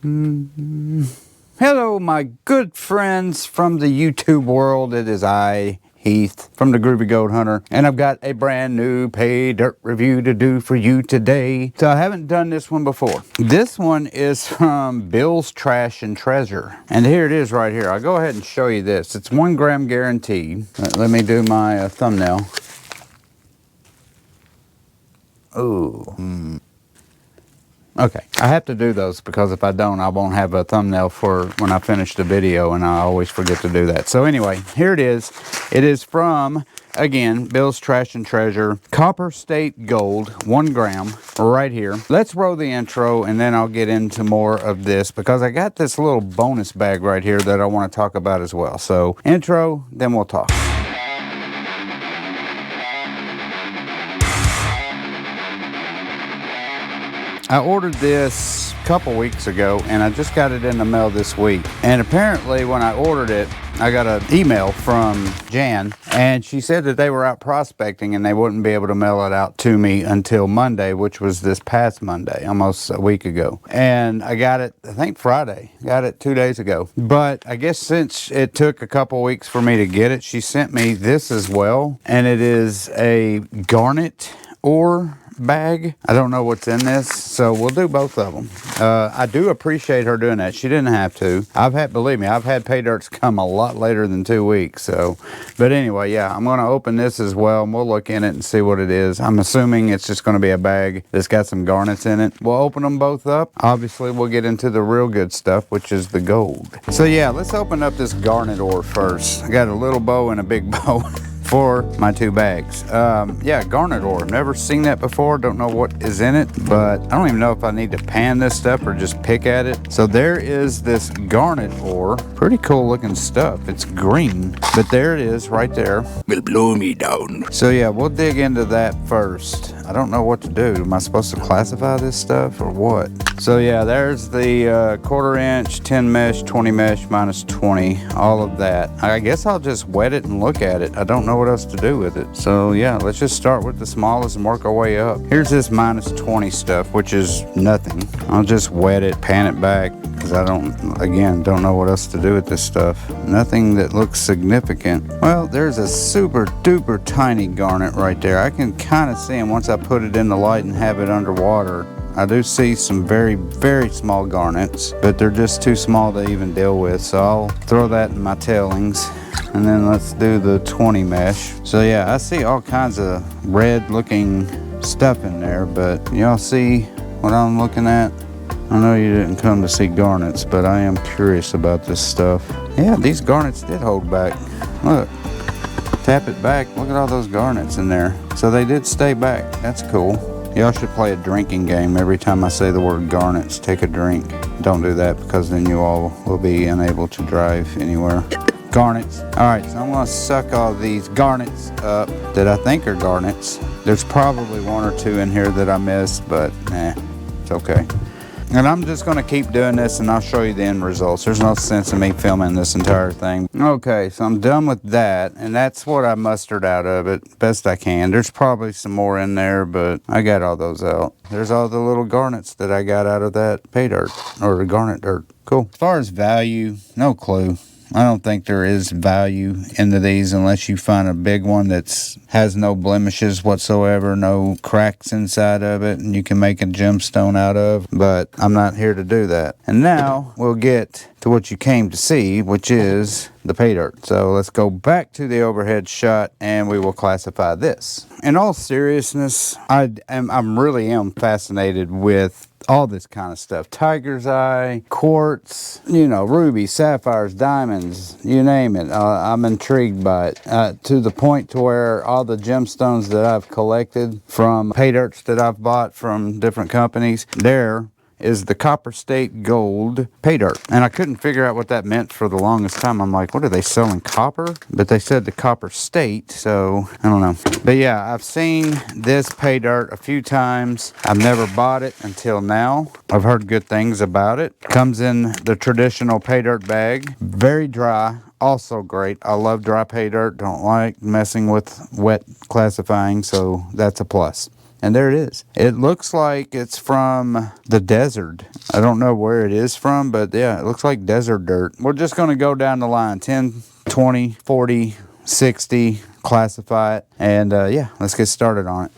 Hello, my good friends from the YouTube world. It is I, Heath, from the Groovy Gold Hunter, and I've got a brand new pay dirt review to do for you today. So I haven't done this one before. This one is from Bill's Trash and Treasure, and here it is right here. I'll go ahead and show you this. It's 1 gram guaranteed. Let me do my thumbnail. Ooh. Okay, I have to do those because if I don't, I won't have a thumbnail for when I finish the video, and I always forget to do that. So anyway, here it is. It is from, again, Bill's Trash and Treasure, Copper State Gold, 1 gram, right here. Let's roll the intro, and then I'll get into more of this because I got this little bonus bag right here that I want to talk about as well. So intro, then we'll talk. I ordered this a couple weeks ago, and I just got it in the mail this week. And apparently when I ordered it, I got an email from Jan, and she said that they were out prospecting and they wouldn't be able to mail it out to me until Monday, which was this past Monday, almost a week ago. And I got it, I think Friday, got it 2 days ago. But I guess since it took a couple weeks for me to get it, she sent me this as well. And it is a garnet ore bag. I don't know what's in this, so we'll do both of them. I do appreciate her doing that. She didn't have to. Believe me, I've had pay dirts come a lot later than 2 weeks. So, but anyway, yeah, I'm going to open this as well, and we'll look in it and see what it is. I'm assuming it's just going to be a bag that's got some garnets in it. We'll open them both up. Obviously, we'll get into the real good stuff, which is the gold. So yeah, let's open up this garnet ore first. I got a little bow and a big bow for my 2 bags. Yeah, garnet ore. Never seen that before. Don't know what is in it, but I don't even know if I need to pan this stuff or just pick at it. So there is this garnet ore. Pretty cool looking stuff. It's green, but there it is right there. Will blow me down. So yeah, we'll dig into that first. I don't know what to do. Am I supposed to classify this stuff or what? So yeah, there's the 1/4 inch, 10 mesh, 20 mesh, minus 20, all of that. I guess I'll just wet it and look at it. I don't know what else to do with it. So yeah, let's just start with the smallest and work our way up. Here's this minus 20 stuff, which is nothing. I'll just wet it, pan it back, because I don't know what else to do with this stuff. Nothing that looks significant. Well, there's a super duper tiny garnet right there. I can kind of see them once I put it in the light and have it underwater. I do see some very, very small garnets, but they're just too small to even deal with. So I'll throw that in my tailings. And then let's do the 20 mesh. So yeah, I see all kinds of red looking stuff in there, but y'all see what I'm looking at? I know you didn't come to see garnets, but I am curious about this stuff. Yeah, these garnets did hold back. Look, tap it back. Look at all those garnets in there. So they did stay back. That's cool. Y'all should play a drinking game. Every time I say the word garnets, take a drink. Don't do that because then you all will be unable to drive anywhere. Garnets. Alright, so I'm going to suck all these garnets up that I think are garnets. There's probably 1 or 2 in here that I missed, but it's okay. And I'm just going to keep doing this and I'll show you the end results. There's no sense in me filming this entire thing. Okay, so I'm done with that, and that's what I mustered out of it best I can. There's probably some more in there, but I got all those out. There's all the little garnets that I got out of that pay dirt, or the garnet dirt. Cool. As far as value, no clue. I don't think there is value into these unless you find a big one that has no blemishes whatsoever, no cracks inside of it, and you can make a gemstone out of, but I'm not here to do that. And now we'll get to what you came to see, which is the pay dirt. So let's go back to the overhead shot and we will classify this. In all seriousness, I really am fascinated with all this kind of stuff. Tiger's eye, quartz, you know, rubies, sapphires, diamonds, you name it. I'm intrigued by it to the point to where all the gemstones that I've collected from pay dirts that I've bought from different companies, there is the Copper State Gold pay dirt. And I couldn't figure out what that meant for the longest time. I'm like, what are they selling, copper? But they said the Copper State, so I don't know. But yeah, I've seen this pay dirt a few times. I've never bought it until now. I've heard good things about it. Comes in the traditional pay dirt bag. Very dry. Also great. I love dry pay dirt. Don't like messing with wet classifying, so that's a plus. And there it is. It looks like it's from the desert. I don't know where it is from, but yeah, it looks like desert dirt. We're just going to go down the line, 10, 20, 40, 60, classify it. And yeah, let's get started on it.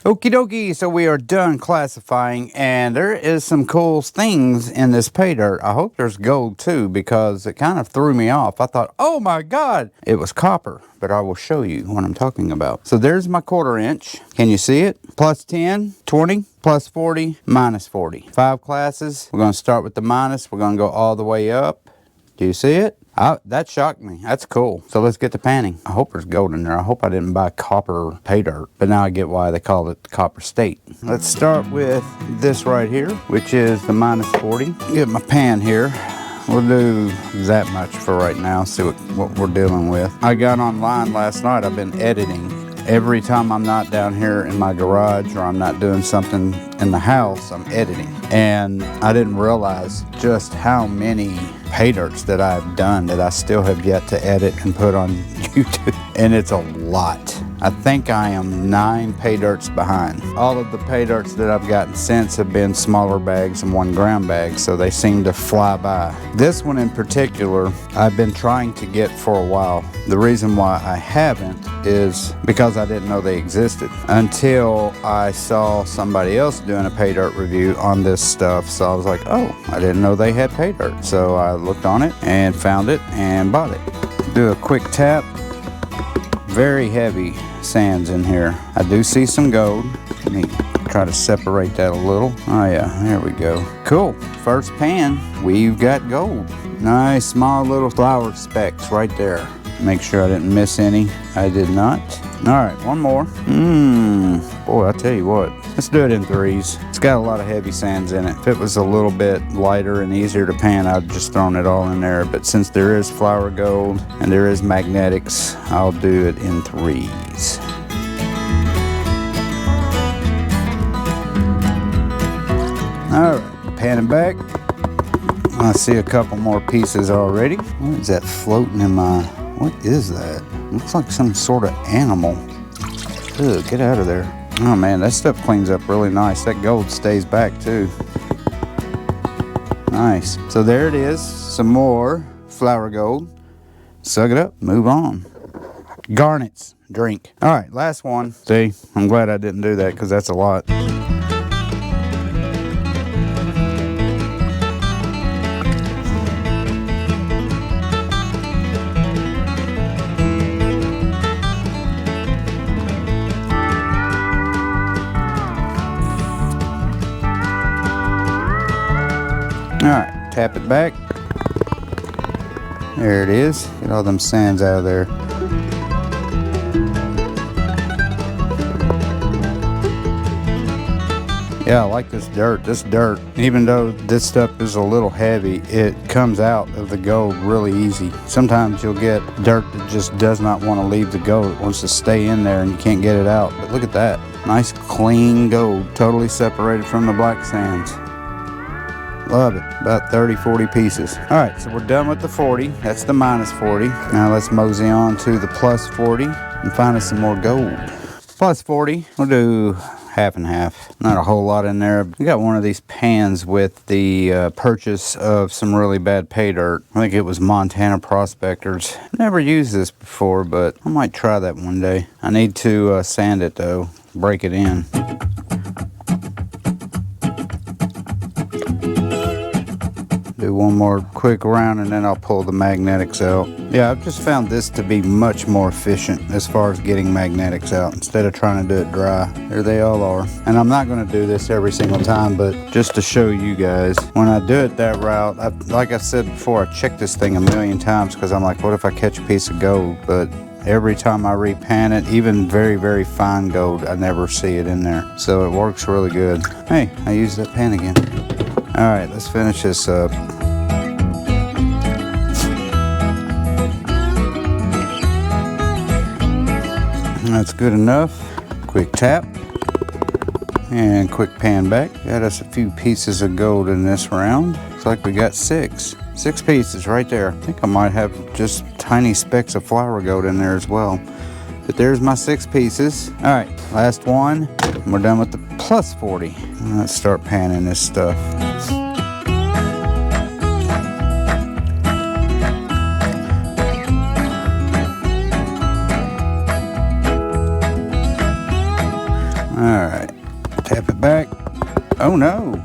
Okie dokie, so we are done classifying, and there is some cool things in this pay dirt. I hope there's gold too, because it kind of threw me off. I thought, oh my God, it was copper, but I will show you what I'm talking about. So there's my 1/4 inch. Can you see it? Plus 10, 20, plus 40, minus 40. 5 classes. We're going to start with the minus. We're going to go all the way up. Do you see it? That shocked me. That's cool. So let's get to panning. I hope there's gold in there. I hope I didn't buy copper pay dirt. But now I get why they call it the copper state. Let's start with this right here, which is the minus 40. Get my pan here. We'll do that much for right now. See what we're dealing with. I got online last night. I've been editing. Every time I'm not down here in my garage or I'm not doing something in the house, I'm editing. And I didn't realize just how many pay dirts that I've done that I still have yet to edit and put on YouTube. And it's a lot. I think I am 9 pay dirts behind. All of the pay dirts that I've gotten since have been smaller bags and 1 gram bags, so they seem to fly by. This one in particular, I've been trying to get for a while. The reason why I haven't is because I didn't know they existed until I saw somebody else doing a pay dirt review on this stuff. So I was like, oh, I didn't know they had pay dirt. So I looked on it and found it and bought it. Do a quick tap. Very heavy sands in here. I do see some gold. Let me try to separate that a little. Oh yeah, there we go. Cool. First pan, we've got gold. Nice small little flower specks right there. Make sure I didn't miss any. I did not. All right, one more. Boy, I tell you what. Let's do it in 3s. It's got a lot of heavy sands in it. If it was a little bit lighter and easier to pan, I'd just thrown it all in there. But since there is flower gold and there is magnetics, I'll do it in 3s. All right, panning back. I see a couple more pieces already. What is that floating in my... What is that? Looks like some sort of animal. Ugh, get out of there. Oh man, that stuff cleans up really nice. That gold stays back too. Nice. So there it is. Some more flower gold. Suck it up. Move on. Garnets. Drink. All right, last one. See, I'm glad I didn't do that because that's a lot. Alright, tap it back. There it is. Get all them sands out of there. Yeah, I like this dirt. This dirt, even though this stuff is a little heavy, it comes out of the gold really easy. Sometimes you'll get dirt that just does not want to leave the gold. It wants to stay in there and you can't get it out. But look at that. Nice clean gold, totally separated from the black sands. Love it. About 30, 40 pieces. All right, so we're done with the 40. That's the minus 40. Now let's mosey on to the plus 40 and find us some more gold. Plus 40, we'll do half and half. Not a whole lot in there. We got one of these pans with the purchase of some really bad pay dirt. I think it was Montana Prospectors. Never used this before, but I might try that one day. I need to sand it though, break it in. Do one more quick round and then I'll pull the magnetics out. Yeah, I've just found this to be much more efficient as far as getting magnetics out instead of trying to do it dry. There they all are. And I'm not going to do this every single time, but just to show you guys, when I do it that route, like I said before, I check this thing a million times because I'm like, what if I catch a piece of gold? But every time I repan it, even very, very fine gold, I never see it in there. So it works really good. Hey, I used that pan again. All right, let's finish this up. That's good enough. Quick tap and quick pan back. Got us a few pieces of gold in this round. Looks like we got six pieces right there. I think I might have just tiny specks of flour gold in there as well. But there's my 6 pieces. All right, last one. And we're done with the plus 40. Let's start panning this stuff. All right, tap it back. Oh no.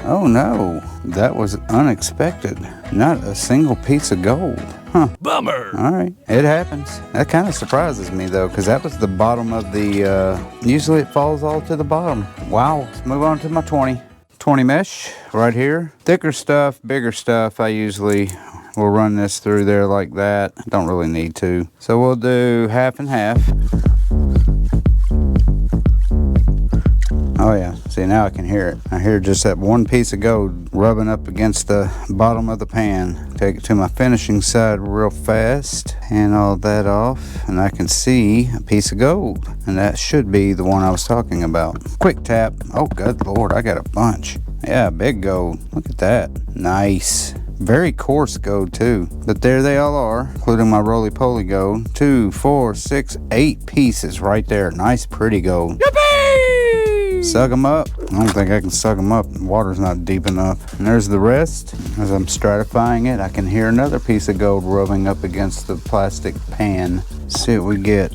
Oh no, that was unexpected. Not a single piece of gold. Huh. Bummer. All right, it happens. That kind of surprises me though, because that was the bottom of the, usually it falls all to the bottom. Wow, let's move on to my 20 mesh right here. Thicker stuff, bigger stuff, I usually will run this through there like that. Don't really need to. So we'll do half and half. Oh yeah, see now I can hear it. I hear just that one piece of gold rubbing up against the bottom of the pan. Take it to my finishing side real fast. Hand all that off and I can see a piece of gold. And that should be the one I was talking about. Quick tap. Oh good lord, I got a bunch. Yeah, big gold. Look at that. Nice. Very coarse gold too. But there they all are, including my roly-poly gold. 2, 4, 6, 8 pieces right there. Nice pretty gold. Suck them up. I don't think I can suck them up. The water's not deep enough. And there's the rest. As I'm stratifying it, I can hear another piece of gold rubbing up against the plastic pan. See what we get.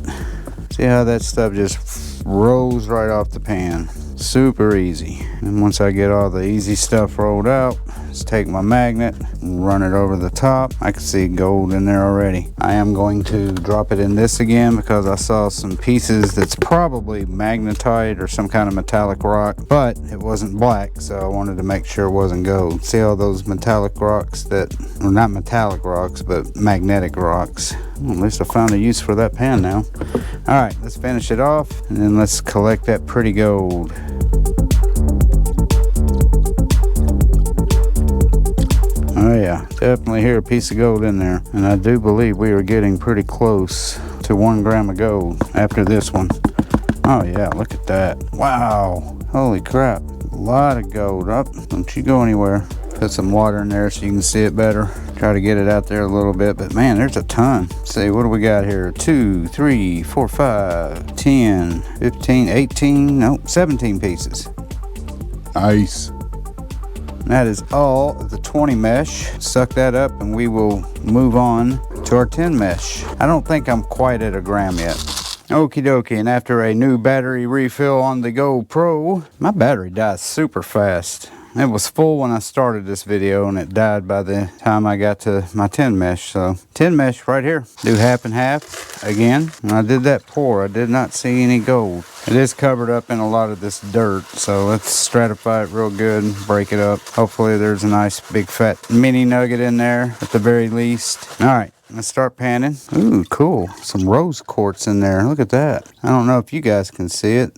See how that stuff just rolls right off the pan. Super easy. And once I get all the easy stuff rolled out, just take my magnet and run it over the top. I can see gold in there already. I am going to drop it in this again because I saw some pieces that's probably magnetite or some kind of metallic rock, but it wasn't black, so I wanted to make sure it wasn't gold. See all those metallic rocks that, or not metallic rocks, but magnetic rocks. Well, at least I found a use for that pan now. All right, let's finish it off and then let's collect that pretty gold. Oh yeah, definitely hear a piece of gold in there. And I do believe we are getting pretty close to 1 gram of gold after this one. Oh yeah, look at that. Wow, holy crap. A lot of gold. Up, don't you go anywhere. Put some water in there so you can see it better. Try to get it out there a little bit, but man, there's a ton. Let's see, what do we got here? 2, 3, 4, 5, 10, 15, 18, no, 17 pieces. Nice. That is all of the 20 mesh. Suck that up and we will move on to our 10 mesh. I don't think I'm quite at 1 gram yet. Okie dokie, and after a new battery refill on the GoPro, my battery dies super fast. It was full when I started this video and it died by the time I got to my 10 mesh. So 10 mesh right here. Do half and half again. When I did that pour, I did not see any gold. It is covered up in a lot of this dirt, so let's stratify it real good and break it up. Hopefully there's a nice big fat mini nugget in there at the very least. All right, let's start panning. Ooh, cool. Some rose quartz in there. Look at that. I don't know if you guys can see it.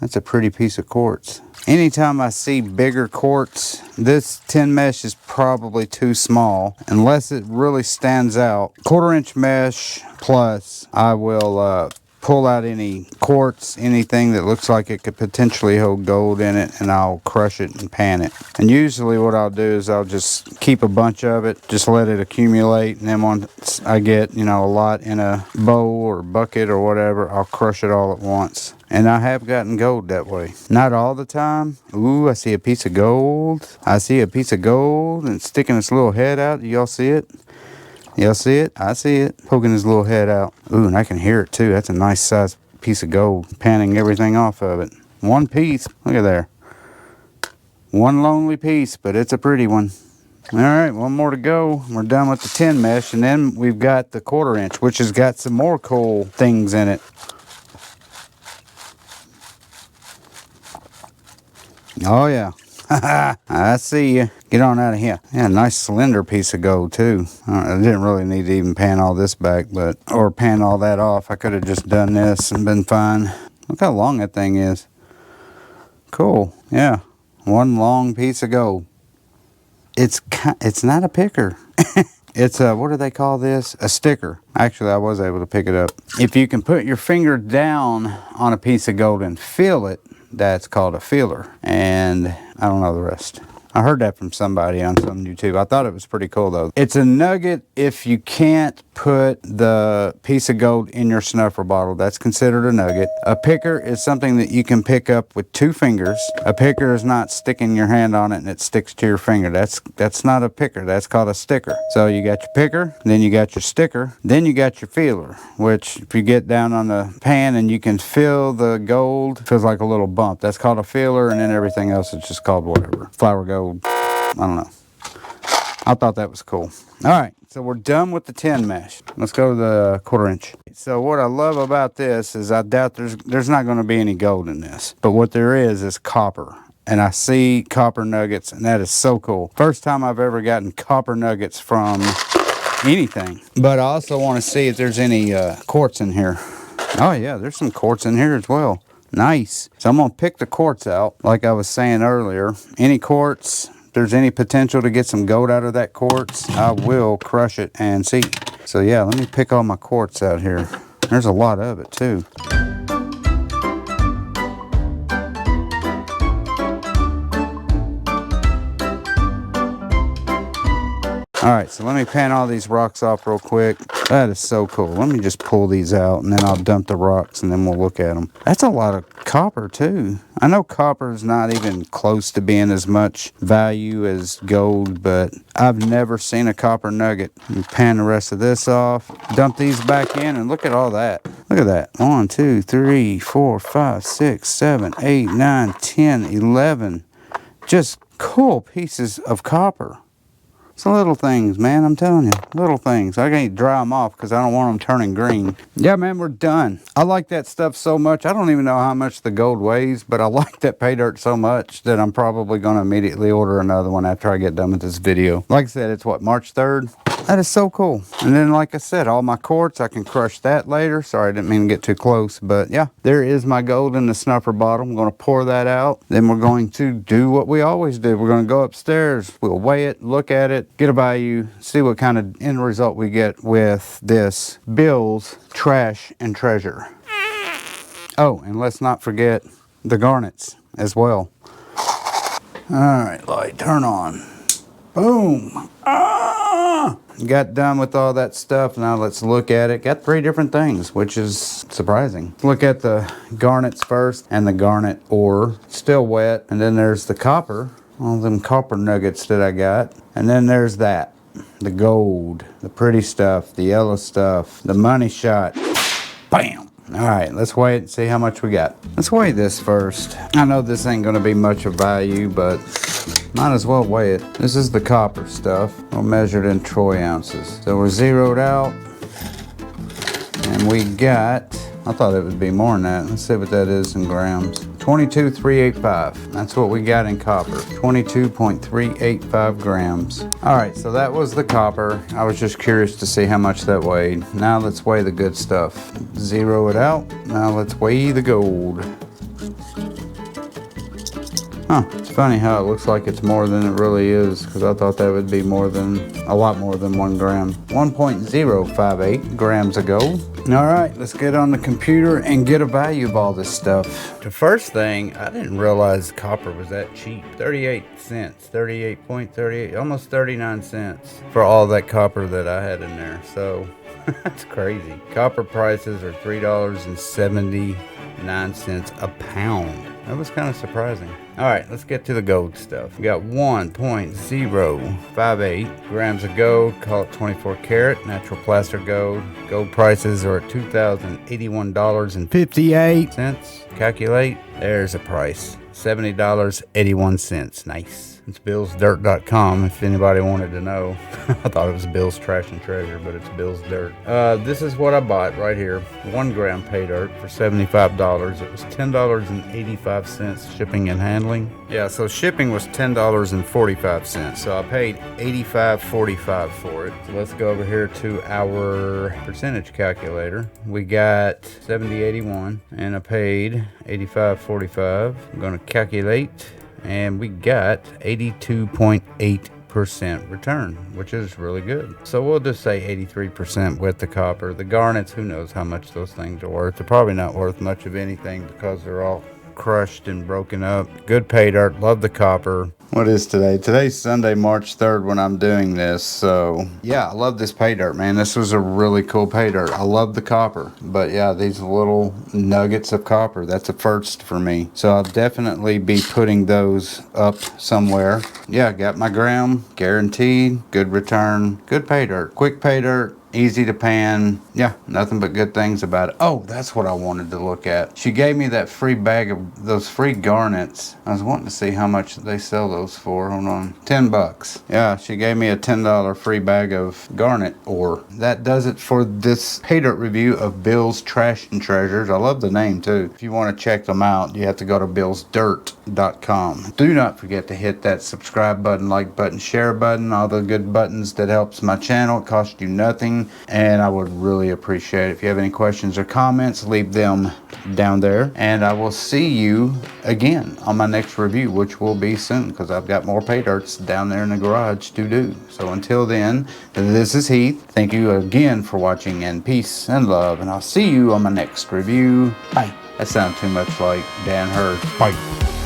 That's a pretty piece of quartz. Anytime I see bigger quartz, this 10 mesh is probably too small unless it really stands out. 1/4 inch mesh plus, I will pull out any quartz, anything that looks like it could potentially hold gold in it, and I'll crush it and pan it. And usually what I'll do is I'll just keep a bunch of it, just let it accumulate, and then once I get, you know, a lot in a bowl or bucket or whatever, I'll crush it all at once. And I have gotten gold that way. Not all the time. Ooh, I see a piece of gold. I see a piece of gold and sticking its little head out. Y'all see it? Y'all see it? I see it. Poking his little head out. Ooh, and I can hear it too. That's a nice size piece of gold. Panning everything off of it. One piece. Look at there. One lonely piece, but it's a pretty one. All right, one more to go. We're done with the 10 mesh, and then we've got the 1/4 inch, which has got some more cool things in it. Oh yeah. I see you. Get on out of here. Yeah, nice slender piece of gold too. I didn't really need to even pan all this back, or pan all that off. I could have just done this and been fine. Look how long that thing is. Cool. Yeah. One long piece of gold. It's not a picker. It's a, what do they call this? A sticker. Actually, I was able to pick it up. If you can put your finger down on a piece of gold and feel it, that's called a feeler. And I don't know the rest. I heard that from somebody on some YouTube. I thought it was pretty cool though. It's a nugget if you can't put the piece of gold in your snuffer bottle. That's considered a nugget. A picker is something that you can pick up with 2 fingers. A picker is not sticking your hand on it and it sticks to your finger. That's not a picker. That's called a sticker. So you got your picker, then you got your sticker, then you got your feeler, which if you get down on the pan and you can feel the gold, it feels like a little bump. That's called a feeler, and then everything else is just called whatever. Flour gold. I don't know. I thought that was cool. All right, so we're done with the 10 mesh. Let's go to the 1/4 inch. So what I love about this is I doubt there's not going to be any gold in this, but what there is copper. And I see copper nuggets, and that is so cool. First time I've ever gotten copper nuggets from anything. But I also want to see if there's any quartz in here. Oh yeah, there's some quartz in here as well. Nice. So I'm going to pick the quartz out, like I was saying earlier. Any quartz, if there's any potential to get some gold out of that quartz, I will crush it and see. So yeah, let me pick all my quartz out here. There's a lot of it too. All right, so let me pan all these rocks off real quick. That is so cool. Let me just pull these out, and then I'll dump the rocks, and then we'll look at them. That's a lot of copper, too. I know copper is not even close to being as much value as gold, but I've never seen a copper nugget. Let me pan the rest of this off, dump these back in, and look at all that. Look at that. 1, 2, 3, 4, 5, 6, 7, 8, 9, 10, 11. Just cool pieces of copper. It's the little things, man, I'm telling you. Little things. I can't dry them off because I don't want them turning green. Yeah, man, we're done. I like that stuff so much. I don't even know how much the gold weighs, but I like that pay dirt so much that I'm probably going to immediately order another one after I get done with this video. Like I said, it's what, March 3rd? That is so cool. And then, like I said, all my quartz, I can crush that later. Sorry, I didn't mean to get too close. But yeah, there is my gold in the snuffer bottle. I'm going to pour that out. Then we're going to do what we always do. We're going to go upstairs. We'll weigh it, look at it, get a value, see what kind of end result we get with this Bill's Trash and Treasure. Oh, and let's not forget the garnets as well. All right, light, turn on. Boom. Ah! Got done with all that stuff. Now let's look at it. Got 3 different things, which is surprising. Look at the garnets first, and the garnet ore, still wet. And then there's the copper, all them copper nuggets that I got. And then there's that, the gold, the pretty stuff, the yellow stuff, the money shot. Bam! All right, let's weigh it and see how much we got. Let's weigh this first. I know this ain't gonna be much of value, but might as well weigh it. This is the copper stuff. We'll measure it in troy ounces. So we're zeroed out, and we got, I thought it would be more than that. Let's see what that is in grams. 22,385. That's what we got in copper. 22.385 grams. All right, so that was the copper. I was just curious to see how much that weighed. Now let's weigh the good stuff. Zero it out. Now let's weigh the gold. Huh, it's funny how it looks like it's more than it really is, because I thought that would be more than, a lot more than 1 gram. 1.058 grams of gold. All right, let's get on the computer and get a value of all this stuff. The first thing, I didn't realize copper was that cheap. 38 cents, 38.38, almost 39 cents for all that copper that I had in there. So that's crazy. Copper prices are $3.79 a pound. That was kind of surprising. All right, let's get to the gold stuff. We got 1.058 grams of gold, call it 24 karat, natural placer gold. Gold prices are at $2,081.58. Calculate, there's a price, $70.81. Nice. It's billsdirt.com if anybody wanted to know. I thought it was Bill's Trash and Treasure, but it's Bill's Dirt. This is what I bought right here. 1 gram pay dirt for $75. It was $10.85 shipping and handling. Yeah, so shipping was $10.45. So I paid $85.45 for it. So let's go over here to our percentage calculator. We got 70.81 and I paid $85.45. I'm going to calculate and we got 82.8% return, which is really good. So we'll just say 83% with the copper. The garnets, who knows how much those things are worth. They're probably not worth much of anything because they're all crushed and broken up. Good pay dirt. Love the copper. What is today? Today's Sunday, March 3rd when I'm doing this. So yeah, I love this pay dirt, man. This was a really cool pay dirt. I love the copper, but yeah, these little nuggets of copper, that's a first for me. So I'll definitely be putting those up somewhere. Yeah, got my gram, guaranteed, good return, good pay dirt, quick pay dirt. Easy to pan. Yeah, nothing but good things about it. Oh, that's what I wanted to look at. She gave me that free bag of those free garnets. I was wanting to see how much they sell those for. Hold on. $10. Yeah, she gave me a $10 free bag of garnet ore. That does it for this pay dirt review of Bill's Trash and Treasures. I love the name too. If you want to check them out, you have to go to billsdirt.com. Do not forget to hit that subscribe button, like button, share button, all the good buttons that helps my channel. It costs you nothing. And I would really appreciate it. If you have any questions or comments, leave them down there. And I will see you again on my next review, which will be soon because I've got more pay dirts down there in the garage to do. So until then, this is Heath. Thank you again for watching, and peace and love. And I'll see you on my next review. Bye. That sounded too much like Dan Hurd. Bye.